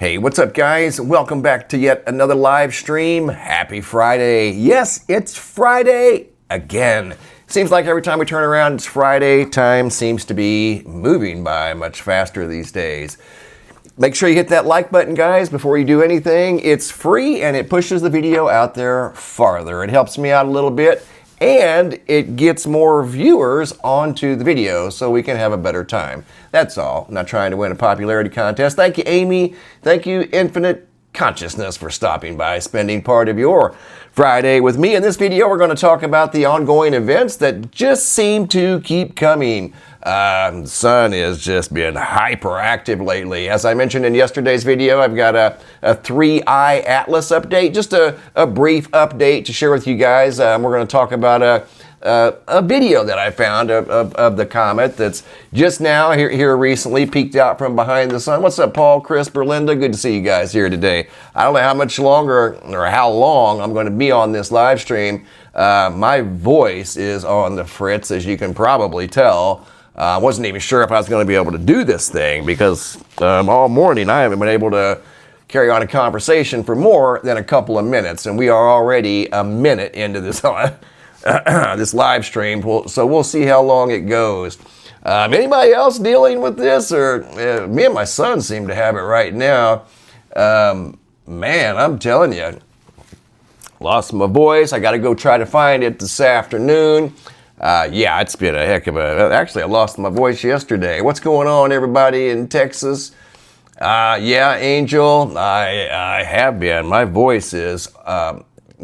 Hey, what's up guys? Welcome back to yet another live stream. Happy Friday. Yes, it's Friday again. Seems like every time we turn around it's Friday. Time seems to be moving by much faster these days. Make sure you hit that like button, guys, before you do anything. It's free and it pushes the video out there farther. It helps me out a little bit and it gets more viewers onto the video so we can have a better time. That's all. I'm not trying to win a popularity contest. Thank you, Amy. Thank you, Infinite Consciousness, for stopping by, spending part of your Friday with me. In this video, we're going to talk about the ongoing events that just seem to keep coming. The sun has just been hyperactive lately. As I mentioned in yesterday's video, I've got a 3-eye atlas update, just a brief update to share with you guys. We're going to talk about a video that I found of the comet that's just now here recently peeked out from behind the sun. What's up, Paul, Chris, Berlinda? Good to see you guys here today. I don't know how much longer or how long I'm going to be on this live stream. My voice is on the fritz, as you can probably tell. I wasn't even sure if I was going to be able to do this thing because all morning I haven't been able to carry on a conversation for more than a couple of minutes, and we are already a minute into this this live stream, so we'll see how long it goes. Anybody else dealing with this? Or me and my son seem to have it right now. Man, I'm telling you, lost my voice. I got to go try to find it this afternoon. Yeah, it's been a heck of a... Actually, I lost my voice yesterday. What's going on, everybody in Texas? Yeah, Angel, I have been. My voice is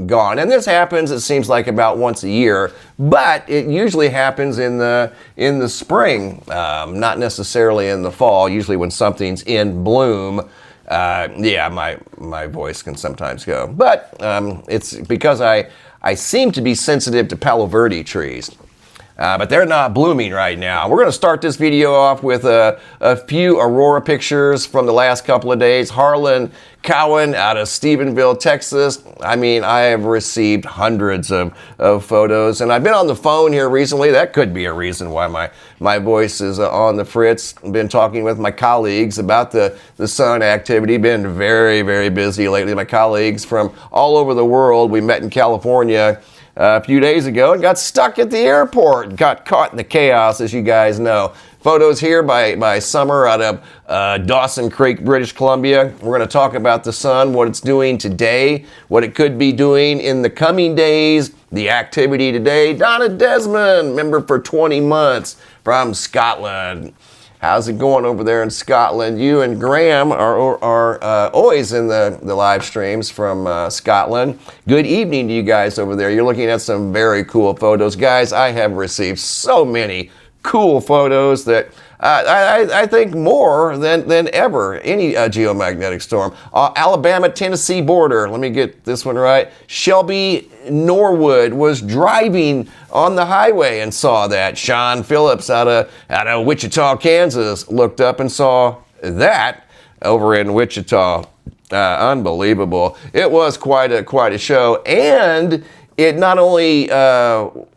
gone. And this happens, it seems like, about once a year, but it usually happens in the spring, not necessarily in the fall, usually when something's in bloom. Yeah, my voice can sometimes go. But it's because I seem to be sensitive to Palo Verde trees. But they're not blooming right now. We're going to start this video off with a few aurora pictures from the last couple of days. Harlan Cowan out of Stephenville, Texas. I mean, I have received hundreds of photos, and I've been on the phone here recently. That could be a reason why my voice is on the fritz. I've been talking with my colleagues about the sun activity. Been very, very busy lately. My colleagues from all over the world. We met in California a few days ago and got stuck at the airport, got caught in the chaos, as you guys know. Photos here by Summer out of Dawson Creek, British Columbia. We're going to talk about the sun, what it's doing today, what it could be doing in the coming days, the activity today. Donna Desmond, member for 20 months from Scotland. How's it going over there in Scotland? You and Graham are always in the live streams from Scotland. Good evening to you guys over there. You're looking at some very cool photos. Guys, I have received so many cool photos that I think more than ever. Any geomagnetic storm. Alabama-Tennessee border. Let me get this one right. Shelby Norwood was driving on the highway and saw that. Sean Phillips out of Wichita, Kansas, looked up and saw that over in Wichita. Unbelievable. It was quite a show, and it not only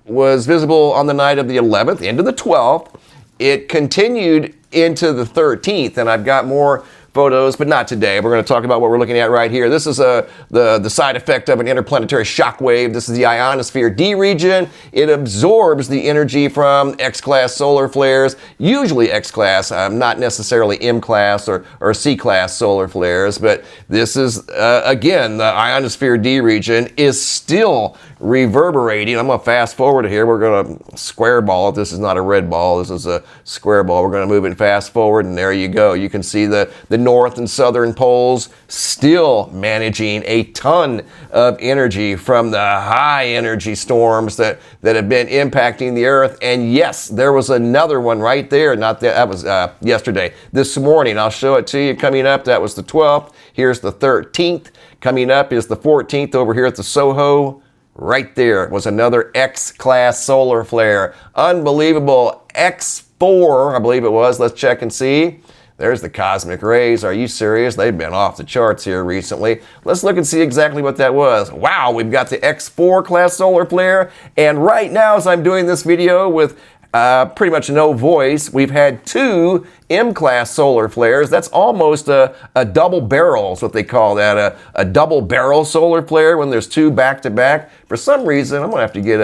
was visible on the night of the 11th into the 12th, it continued into the 13th, and I've got more photos, but not today. We're going to talk about what we're looking at right here. This is the side effect of an interplanetary shock wave. This is the ionosphere D region. It absorbs the energy from X-class solar flares, usually X-class, not necessarily M-class or C-class solar flares, but this is, again, the ionosphere D region is still reverberating. I'm going to fast forward here. We're going to square ball it. This is not a red ball. This is a square ball. We're going to move it fast forward, and there you go. You can see the north and southern poles still managing a ton of energy from the high energy storms that have been impacting the earth. And yes, there was another one right there. That was yesterday. This morning, I'll show it to you. Coming up, that was the 12th. Here's the 13th. Coming up is the 14th over here at the Soho. Right there was another X-class solar flare. Unbelievable. X4, I believe it was. Let's check and see. There's the cosmic rays. Are you serious? They've been off the charts here recently. Let's look and see exactly what that was. Wow, we've got the X4 class solar flare. And right now, as I'm doing this video with pretty much no voice. We've had 2 M-class solar flares. That's almost a double barrel is what they call that, a double barrel solar flare when there's 2 back-to-back. For some reason, I'm going to have to get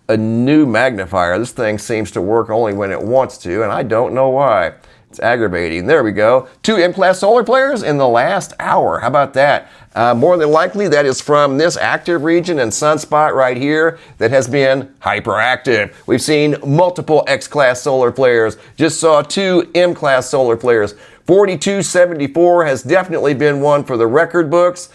a new magnifier. This thing seems to work only when it wants to, and I don't know why. It's aggravating. There we go. 2 M-class solar flares in the last hour. How about that? More than likely, that is from this active region and sunspot right here that has been hyperactive. We've seen multiple X-class solar flares. Just saw 2 M-class solar flares. 4274 has definitely been one for the record books.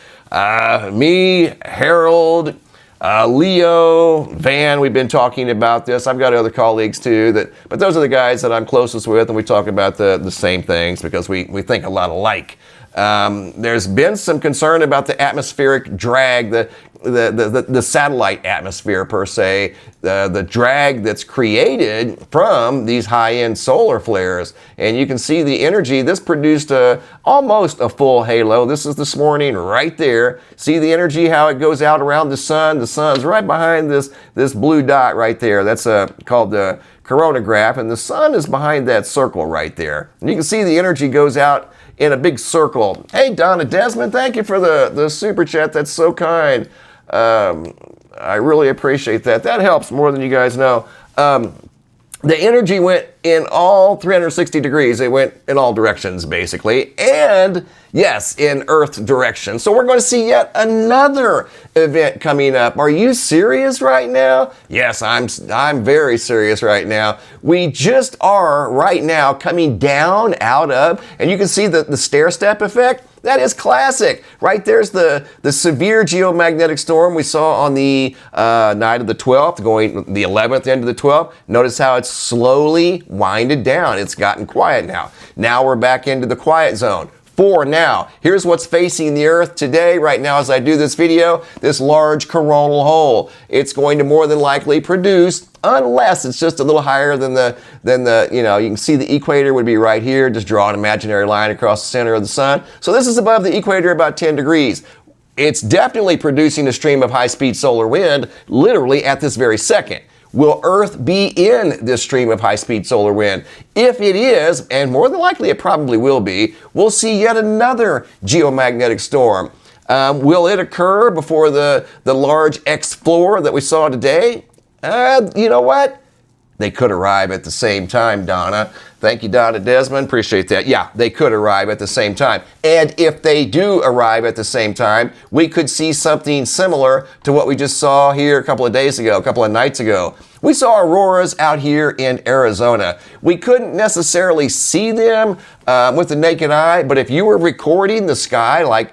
Me, Harold, Leo, Van, we've been talking about this. I've got other colleagues too, but those are the guys that I'm closest with, and we talk about the same things because we think a lot alike. There's been some concern about the atmospheric drag, the satellite atmosphere per se, the drag that's created from these high-end solar flares. And you can see the energy. This produced almost a full halo. This is this morning right there. See the energy, how it goes out around the sun. The sun's right behind this blue dot right there. That's called the coronagraph, and the sun is behind that circle right there. And you can see the energy goes out in a big circle. Hey, Donna Desmond, thank you for the super chat. That's so kind. I really appreciate that. That helps more than you guys know. The energy went in all 360 degrees. It went in all directions, basically. And yes, in Earth direction. So we're going to see yet another event coming up. Are you serious right now? Yes, I'm very serious right now. We just are right now coming down out of, and you can see the stair-step effect. That is classic. Right there's the severe geomagnetic storm we saw on the night of the 12th, going the 11th into the 12th. Notice how it's slowly winded down. It's gotten quiet now. Now we're back into the quiet zone. For now, here's what's facing the Earth today, right now as I do this video, this large coronal hole. It's going to more than likely produce, unless it's just a little higher than the you can see the equator would be right here. Just draw an imaginary line across the center of the sun. So this is above the equator about 10 degrees. It's definitely producing a stream of high-speed solar wind, literally at this very second. Will Earth be in this stream of high-speed solar wind? If it is, and more than likely it probably will be, we'll see yet another geomagnetic storm. Will it occur before the large X-floor that we saw today? You know what? They could arrive at the same time, Donna. Thank you, Donna Desmond. Appreciate that. Yeah, they could arrive at the same time. And if they do arrive at the same time, we could see something similar to what we just saw here a couple of days ago, a couple of nights ago. We saw auroras out here in Arizona. We couldn't necessarily see them with the naked eye, but if you were recording the sky like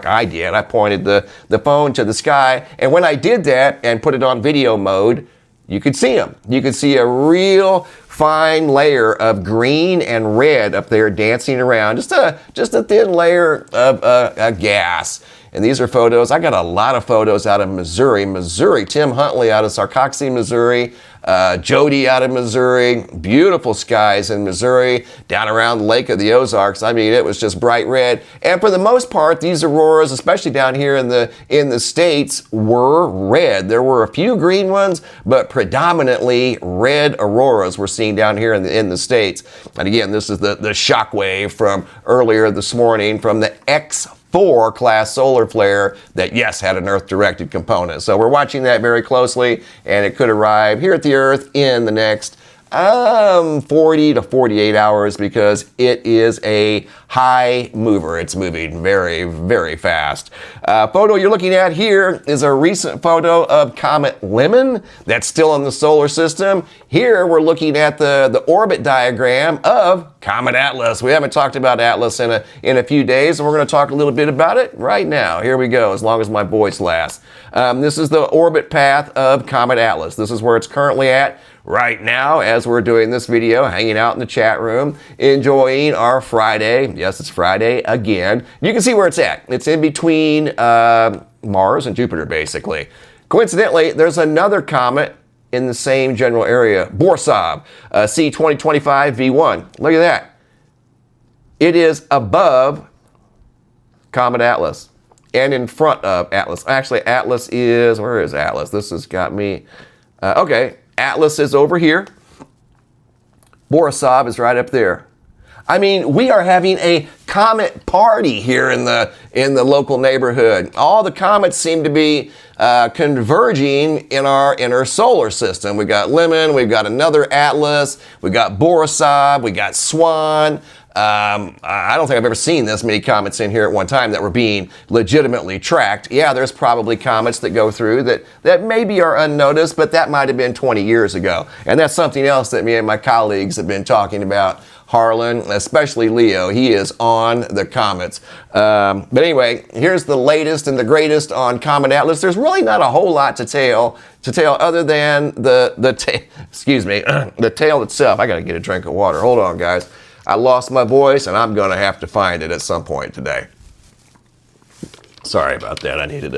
I did, I pointed the phone to the sky, and when I did that and put it on video mode, you could see them. You could see a real fine layer of green and red up there dancing around. Just a thin layer of gas. And these are photos. I got a lot of photos out of Missouri. Tim Huntley out of Sarcoxie, Missouri. Jody out of Missouri. Beautiful skies in Missouri, down around the Lake of the Ozarks. I mean, it was just bright red. And for the most part, these auroras, especially down here in the States, were red. There were a few green ones, but predominantly red auroras we're seeing down here in the States. And again, this is the shock wave from earlier this morning from the X4 class solar flare that, yes, had an Earth-directed component. So we're watching that very closely, and it could arrive here at the Earth in the next 40 to 48 hours because it is a high mover. It's moving very, very fast. Photo you're looking at here is a recent photo of Comet Lemon that's still in the solar system. Here we're looking at the orbit diagram of Comet Atlas. We haven't talked about Atlas in a few days, and we're going to talk a little bit about it right now. Here we go, as long as my voice lasts. This is the orbit path of Comet Atlas. This is where it's currently at right now as we're doing this video, hanging out in the chat room, enjoying our Friday. Yes, it's Friday again. You can see where it's at. It's in between Mars and Jupiter, basically. Coincidentally, there's another comet in the same general area, Borisov, C2025 V1. Look at that. It is above Comet Atlas and in front of Atlas. Actually, where is Atlas? This has got me, okay. Atlas is over here. Borisov is right up there. I mean, we are having a comet party here in the local neighborhood. All the comets seem to be converging in our inner solar system. We've got Lemon, we've got another Atlas, we've got Borisov, we got Swan. I don't think I've ever seen this many comets in here at one time that were being legitimately tracked. Yeah, there's probably comets that go through that maybe are unnoticed, but that might have been 20 years ago. And that's something else that me and my colleagues have been talking about. Harlan, especially Leo, he is on the comets. But anyway, here's the latest and the greatest on Comet Atlas. There's really not a whole lot to tell other than the tail itself. I got to get a drink of water. Hold on, guys. I lost my voice, and I'm going to have to find it at some point today. Sorry about that. I needed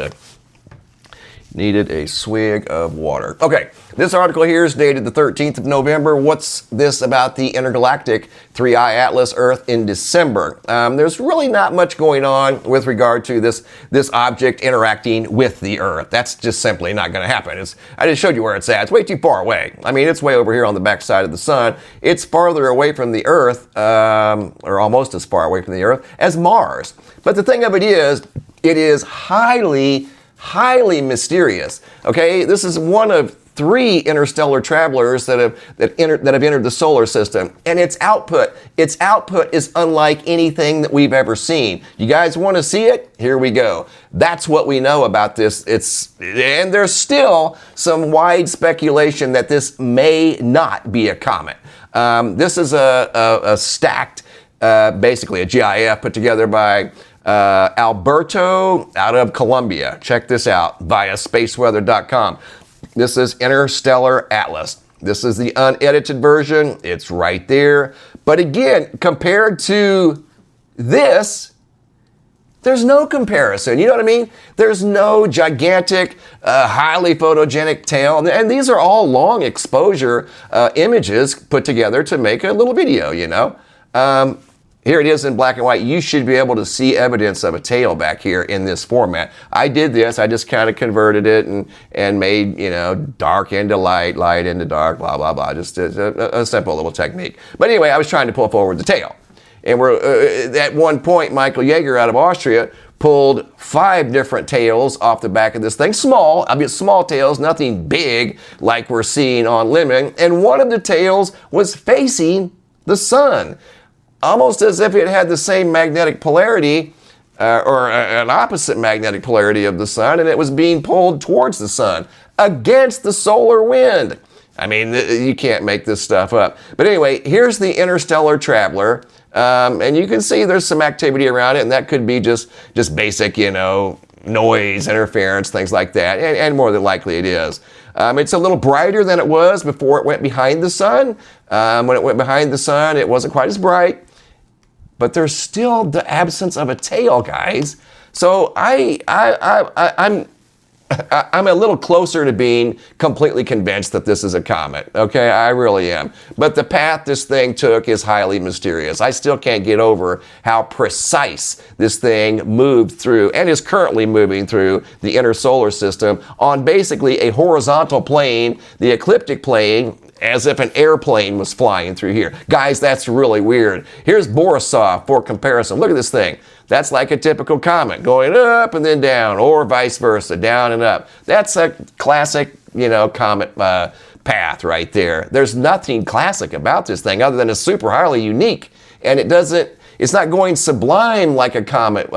a swig of water. Okay, this article here is dated the 13th of November. What's this about the intergalactic 3i Atlas Earth in December? There's really not much going on with regard to this object interacting with the Earth. That's just simply not going to happen. I just showed you where it's at. It's way too far away. I mean, it's way over here on the backside of the sun. It's farther away from the Earth, or almost as far away from the Earth, as Mars. But the thing of it is highly mysterious. Okay, this is one of 3 interstellar travelers that have entered the solar system, and its output is unlike anything that we've ever seen. You guys want to see it? Here we go. That's what we know about this. And there's still some wide speculation that this may not be a comet. This is a stacked, basically a GIF put together by Alberto out of Colombia. Check this out via spaceweather.com. This is Interstellar Atlas. This is the unedited version. It's right there. But again, compared to this, there's no comparison. You know what I mean? There's no gigantic, highly photogenic tail. And these are all long exposure images put together to make a little video, you know? Here it is in black and white. You should be able to see evidence of a tail back here in this format. I did this. I just kind of converted it and made, you know, dark into light, light into dark, blah, blah, blah. Just a simple little technique. But anyway, I was trying to pull forward the tail. And at one point, Michael Yeager out of Austria pulled 5 different tails off the back of this thing. Small tails, nothing big like we're seeing on Lemon. And one of the tails was facing the sun, almost as if it had the same magnetic polarity or an opposite magnetic polarity of the sun, and it was being pulled towards the sun against the solar wind. I mean, you can't make this stuff up. But anyway, here's the interstellar traveler, and you can see there's some activity around it, and that could be just basic, you know, noise, interference, things like that, and more than likely it is. It's a little brighter than it was before it went behind the sun. When it went behind the sun, it wasn't quite as bright. But there's still the absence of a tail, guys. So I'm a little closer to being completely convinced that this is a comet. Okay, I really am. But the path this thing took is highly mysterious. I still can't get over how precise this thing moved through and is currently moving through the inner solar system on basically a horizontal plane, the ecliptic plane, as if an airplane was flying through here. Guys, that's really weird. Here's Borisov for comparison. Look at this thing. That's like a typical comet, going up and then down, or vice versa, down and up. That's a classic, you know, comet path right there. There's nothing classic about this thing other than it's super highly unique. And it's not going sublime like a comet,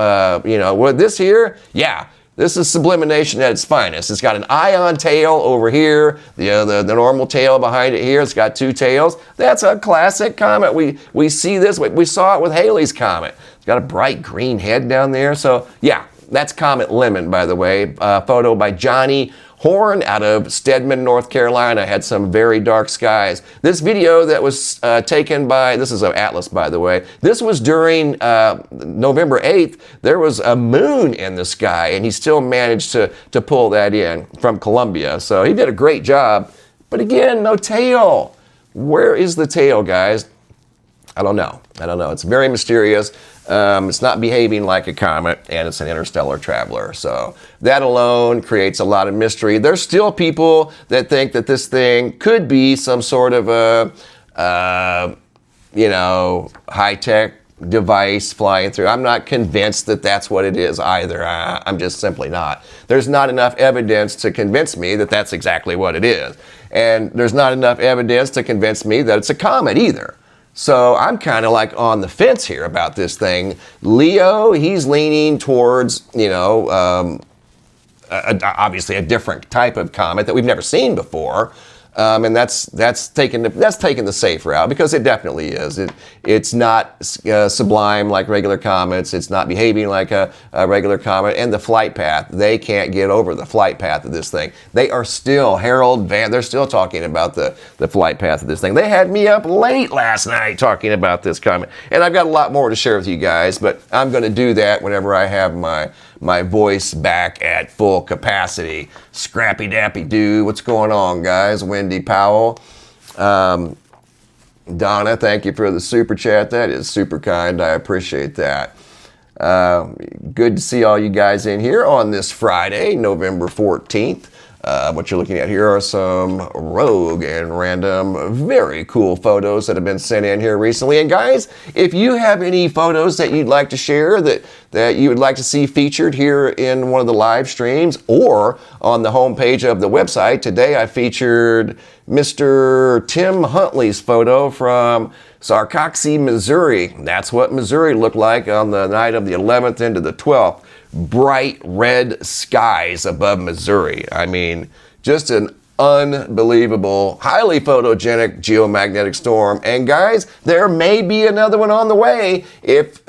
you know. With this here, yeah. This is sublimation at its finest. It's got an ion tail over here, the normal tail behind it here. It's got 2 tails. That's a classic comet. We see this. We saw it with Halley's Comet. It's got a bright green head down there. So yeah, that's Comet Lemon, by the way. Photo by Johnny Horn out of Stedman, North Carolina. Had some very dark skies. This video that was taken by, this is an Atlas, by the way. This was during November 8th. There was a moon in the sky, and he still managed to pull that in from Colombia. So he did a great job. But again, no tail. Where is the tail, guys? I don't know. It's very mysterious. It's not behaving like a comet, and it's an interstellar traveler. So that alone creates a lot of mystery. There's still people that think that this thing could be some sort of a high-tech device flying through. I'm not convinced that that's what it is either. I'm just simply not. There's not enough evidence to convince me that that's exactly what it is. And there's not enough evidence to convince me that it's a comet either. So I'm kind of like on the fence here about this thing. Leo, he's leaning towards, obviously a different type of comet that we've never seen before. And that's taking the safe route, because it definitely is. It's not sublime like regular comets. It's not behaving like a regular comet. And the flight path, they can't get over the flight path of this thing. They are still, they're still talking about the flight path of this thing. They had me up late last night talking about this comet. And I've got a lot more to share with you guys, but I'm going to do that whenever I have my voice back at full capacity. Scrappy Dappy Doo, what's going on, guys? Wendy Powell. Donna, thank you for the super chat. That is super kind. I appreciate that. Good to see all you guys in here on this Friday, November 14th. What you're looking at here are some rogue and random, very cool photos that have been sent in here recently. And guys, if you have any photos that you'd like to share that you would like to see featured here in one of the live streams or on the homepage of the website, today I featured Mr. Tim Huntley's photo from Sarcoxie, Missouri. That's what Missouri looked like on the night of the 11th into the 12th. Bright red skies above Missouri. I mean, just an unbelievable, highly photogenic geomagnetic storm. And guys, there may be another one on the way. If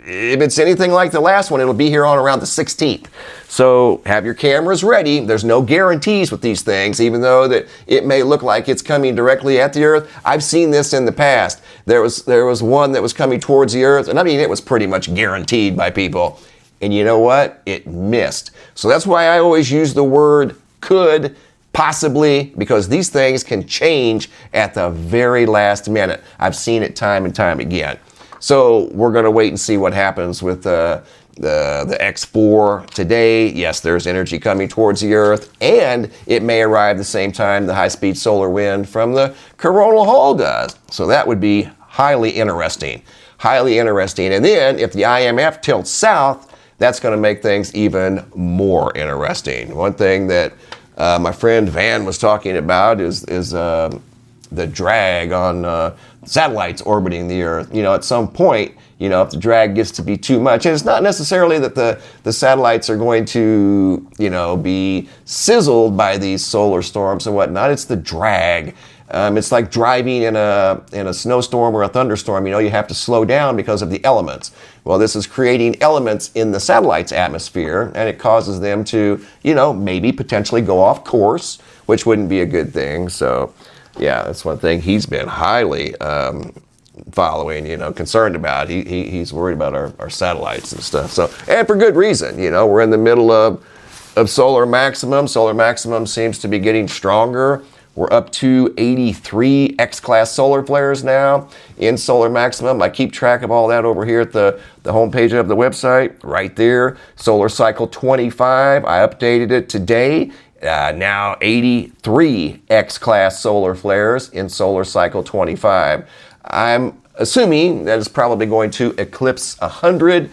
it's anything like the last one, it'll be here on around the 16th. So have your cameras ready. There's no guarantees with these things, even though that it may look like it's coming directly at the Earth. I've seen this in the past. There was one that was coming towards the Earth, and I mean, it was pretty much guaranteed by people. And you know what? It missed. So that's why I always use the word could, possibly, because these things can change at the very last minute. I've seen it time and time again. So we're going to wait and see what happens with the X4 today. Yes, there's energy coming towards the Earth, and it may arrive the same time the high-speed solar wind from the coronal hole does. So that would be highly interesting. Highly interesting. And then if the IMF tilts south, that's going to make things even more interesting. One thing that my friend Van was talking about is the drag on satellites orbiting the Earth. At some point, if the drag gets to be too much, and it's not necessarily that the satellites are going to, be sizzled by these solar storms and whatnot. It's the drag. It's like driving in a snowstorm or a thunderstorm. You have to slow down because of the elements. Well, this is creating elements in the satellite's atmosphere, and it causes them to, maybe potentially go off course, which wouldn't be a good thing. So, yeah, that's one thing he's been highly following, concerned about. He's worried about our satellites and stuff. So, and for good reason. We're in the middle of solar maximum. Solar maximum seems to be getting stronger. We're up to 83 X-class solar flares now in solar maximum. I keep track of all that over here at the homepage of the website, right there. Solar cycle 25, I updated it today. Now 83 X-class solar flares in solar cycle 25. I'm assuming that it's probably going to eclipse 100,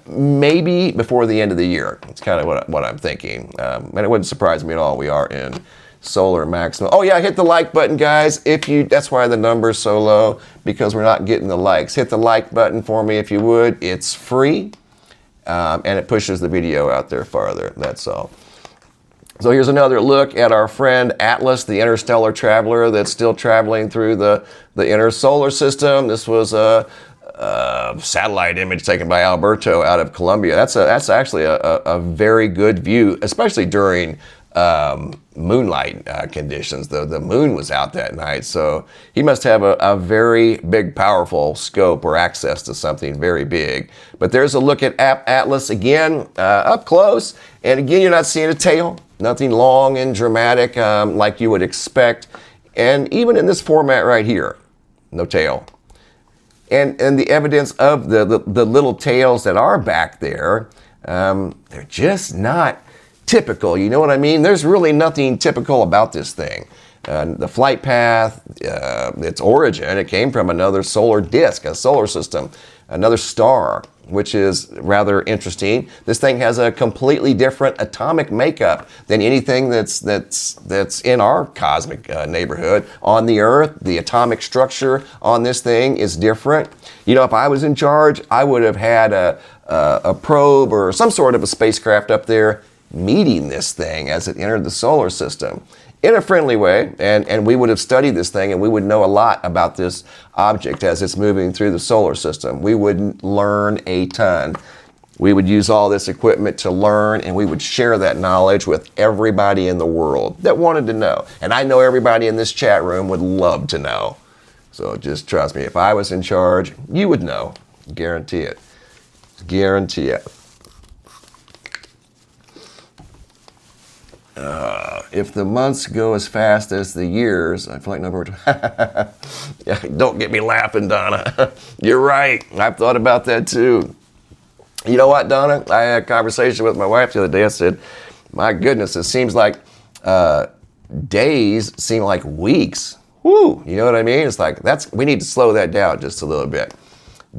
maybe before the end of the year. It's kind of what I'm thinking. And it wouldn't surprise me at all. We are in solar maximum. Oh yeah, hit the like button, guys. That's why the number's so low, because we're not getting the likes. Hit the like button for me if you would. It's free, and it pushes the video out there farther. That's all. So here's another look at our friend Atlas, the interstellar traveler that's still traveling through the inner solar system. This was a satellite image taken by Alberto out of Colombia. That's actually a very good view, especially during moonlight conditions. The moon was out that night, so he must have a very big, powerful scope or access to something very big. But there's a look at Atlas again, up close, and again, you're not seeing a tail. Nothing long and dramatic like you would expect. And even in this format right here, no tail. And the evidence of the little tails that are back there, they're just not typical. You know what I mean? There's really nothing typical about this thing. the flight path, its origin. It came from another solar disk, a solar system, another star, which is rather interesting. This thing has a completely different atomic makeup than anything that's in our cosmic neighborhood. On the Earth, the atomic structure on this thing is different. You know, if I was in charge, I would have had a probe or some sort of a spacecraft up there meeting this thing as it entered the solar system in a friendly way, and we would have studied this thing, and we would know a lot about this object as it's moving through the solar system. We would learn a ton. We would use all this equipment to learn, and we would share that knowledge with everybody in the world that wanted to know. And I know everybody in this chat room would love to know. So just trust me, if I was in charge, you would know. Guarantee it. Guarantee it. If the months go as fast as the years, I feel like number yeah, don't get me laughing, Donna. You're right. I've thought about that too. You know what, Donna? I had a conversation with my wife the other day. I said, my goodness, it seems like days seem like weeks. Woo, you know what I mean? It's like, we need to slow that down just a little bit.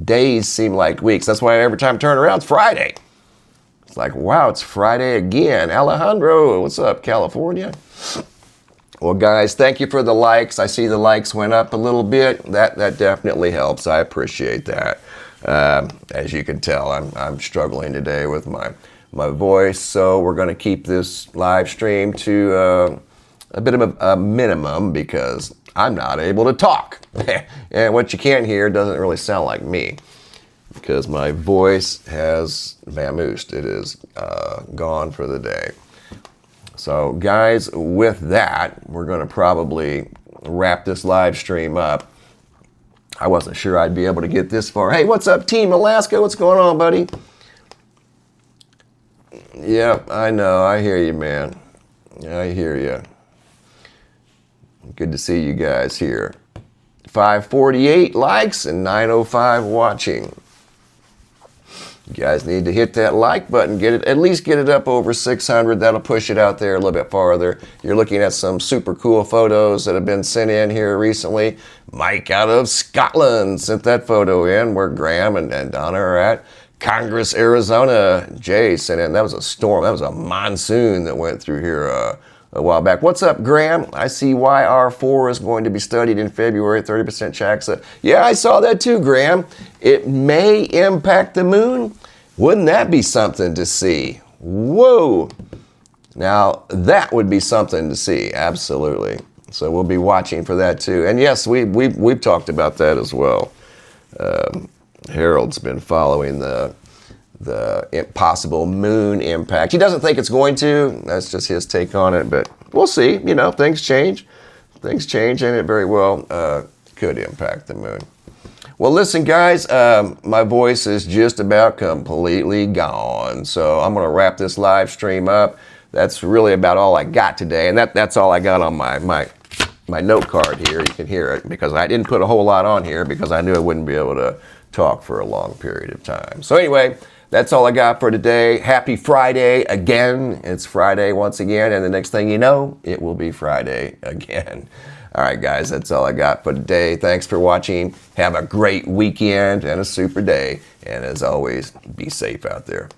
Days seem like weeks. That's why every time I turn around, it's Friday. It's like, wow, it's Friday again. Alejandro, what's up, California? Well, guys, thank you for the likes. I see the likes went up a little bit. That definitely helps. I appreciate that. As you can tell, I'm struggling today with my voice, so we're going to keep this live stream to a bit of a minimum because I'm not able to talk. And what you can't hear doesn't really sound like me, because my voice has vamoosed. It is gone for the day. So guys, with that, we're going to probably wrap this live stream up. I wasn't sure I'd be able to get this far. Hey, what's up, Team Alaska? What's going on, buddy? Yeah, I know. I hear you, man. I hear you. Good to see you guys here. 548 likes and 905 watching. You guys need to hit that like button, at least get it up over 600. That'll push it out there a little bit farther. You're looking at some super cool photos that have been sent in here recently. Mike out of Scotland sent that photo in, where Graham and Donna are at. Congress, Arizona, Jay sent in. That was a storm. That was a monsoon that went through here a while back. What's up, Graham? I see YR4 is going to be studied in February, 30% chance. Yeah, I saw that too, Graham. It may impact the moon. Wouldn't that be something to see? Whoa. Now, that would be something to see, absolutely. So we'll be watching for that too. And yes, we've talked about that as well. Harold's been following the possible moon impact. He doesn't think it's going to. That's just his take on it, but we'll see. You know, things change. Things change, and it very well could impact the moon. Well, listen, guys, my voice is just about completely gone, so I'm going to wrap this live stream up. That's really about all I got today, and that's all I got on my note card here. You can hear it, because I didn't put a whole lot on here because I knew I wouldn't be able to talk for a long period of time. So anyway, that's all I got for today. Happy Friday again. It's Friday once again, and the next thing you know, it will be Friday again. All right, guys, that's all I got for today. Thanks for watching. Have a great weekend and a super day. And as always, be safe out there.